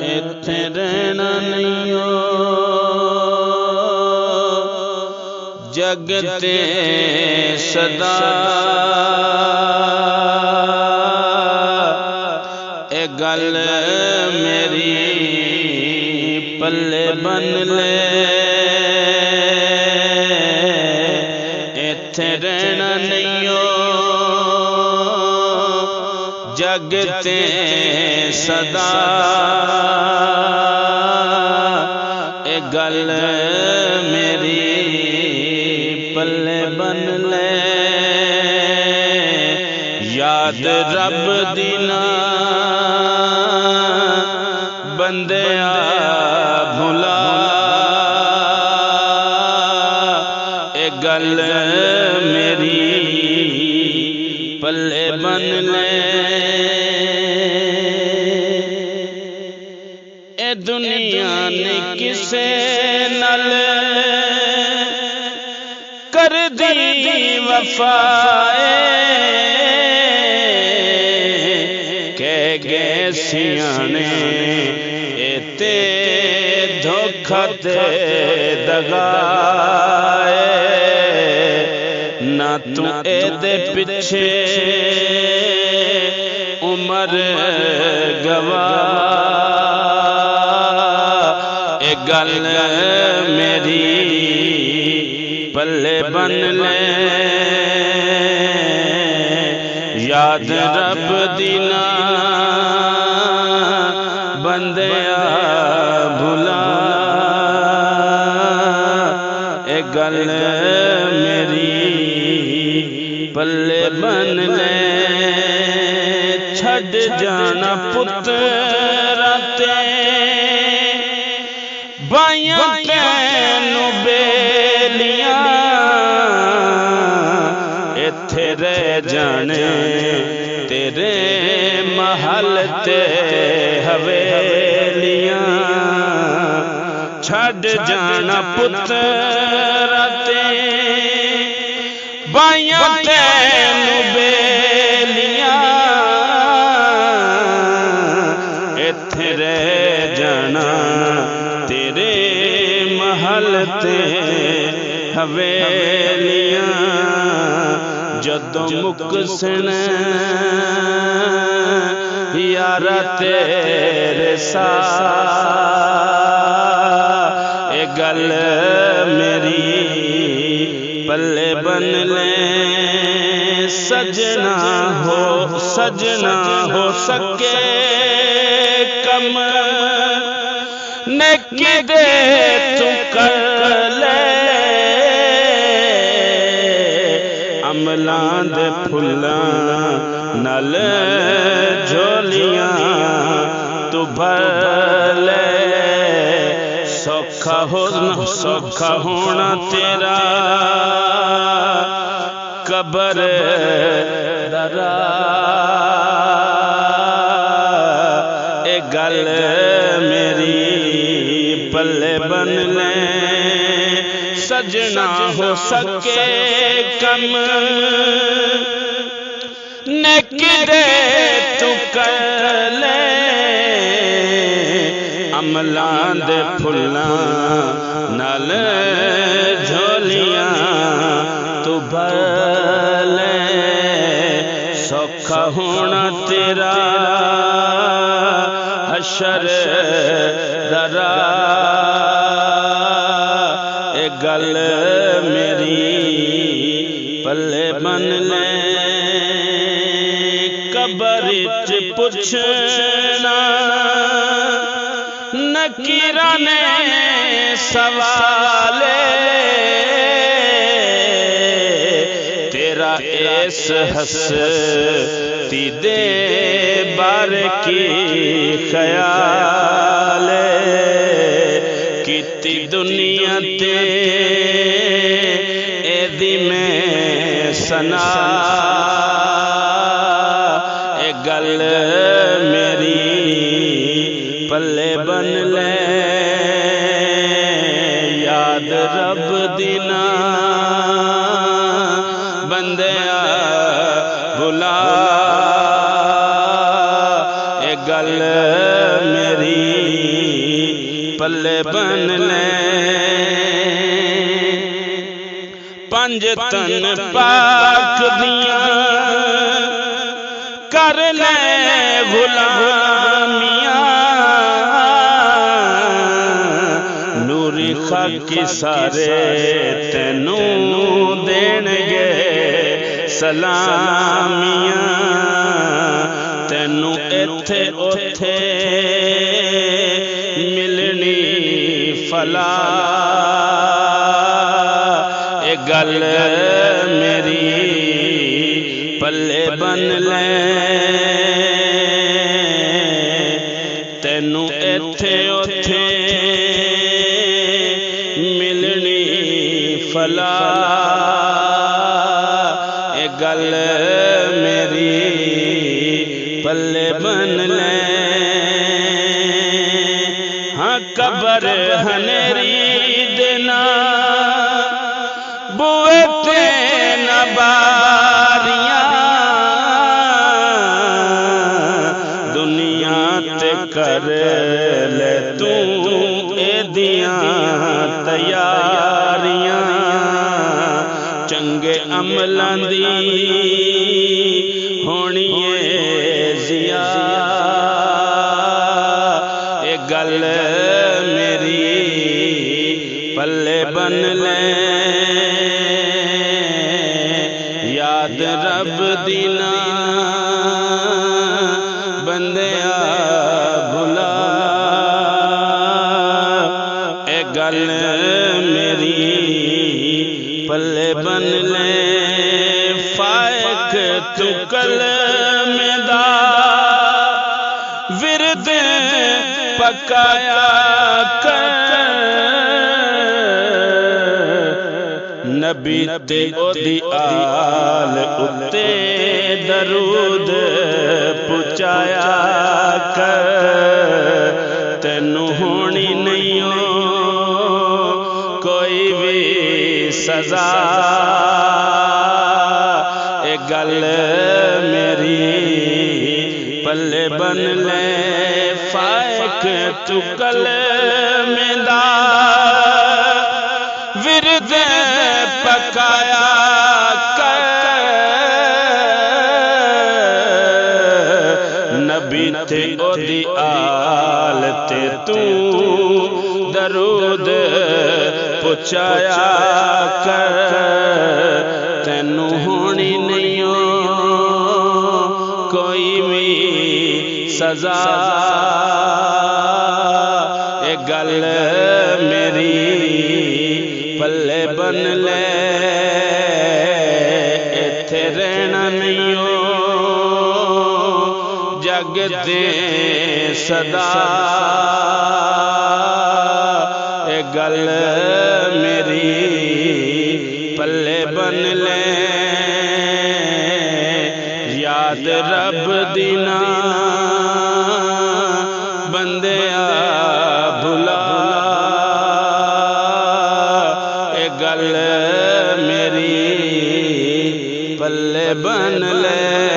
ایتھے رہنا نہیں جگ تے صدا اے گل میری پلے بن لے ایتھے رہنا نہیں جگ تے صدا اے گل میری پلے بن لے یاد رب دی نہ بندیا بھلا اے گل میری پلے بن لے اے دنیا نے کسے نال کر دی وفائے کہہ گئے سیانے اے تے دھوکھا تے دگائے نہ تو اے دے پچھے عمر گواہ اے گل میری پلے بن لے یاد رب دی نہ بندیا بھلا اے گل میری پلے بن لے چھڈ جانا پتراں تے بائیاں تینوں بیلیاں ایتھے رہ جانے تیرے محل تے حویلیاں چھڈ جانا پتراں تے بائیاں تینوں بیلیاں ایتھے رہ جانا تیرے محل تے حویلیاں جدوں مکسن یارا تیرے ساتھ اے گل میری پلے بن لے سجنا ہو سکے کم نیکی دے تو کر لے عملاں دے پھلاں نال جھولیاں تو بھر لے سوکھا ہونا تیرا قبر درا اے گل میری پلے بن لے سجنا ہو سکے کم نیکی دے تو کر لے عملاں دے پھلاں نال جھولیاں تو بھر لے سوکھا ہونا تیرا حشر درا اے گل میری پلے بن لے قبر وچ پوچھنا نکیرانے سوالے تیرا اس ہستی دے بارے کی خیال کیتی دنیا تے اے دی میں سنا اے گل میری پلے بن لے یاد رب دی نہ بندیا بھلا گل میری پلے بن لے پنج تن پاک دیاں کر لے غلامیاں نوری خاکی سارے تینوں دین گے سلامیاں تینوں ایتھے اوتھے ملنی فلاح اے گل میری پلے بن لے تینوں ایتھے اوتھے ملنی فلاح اے گل میری پلے بن لے ہاں قبر ہنیری دینا بوئے تے نباریاں دنیا تے کر لے تو اے دیاں تیاریاں چنگے عملاں دی ہونی ضیا اے گل میری پلے بن لے یاد رب دی نہ بندیا بھلا اے گل میری پلے بن لے فائق تو کلم دا ورد پکایا کر نبی تے دی آل اتے درود پچایا کر تینوں ہونی نہیں کوئی بھی سزا اے گل میری پلے بن لے فائق تو کلم دا ورد پکایا کر نبی تے او دی آل تے تو درود پچایا کر تینوں ہونی نہیں کوئی بھی سزا اے گل میری پلے بن لے ایتھے رہنا نہیں جگ تے صدا اے گل میری پلے بن لے یاد رب دی نہ بندیا بھلا اے گل میری پلے بن لے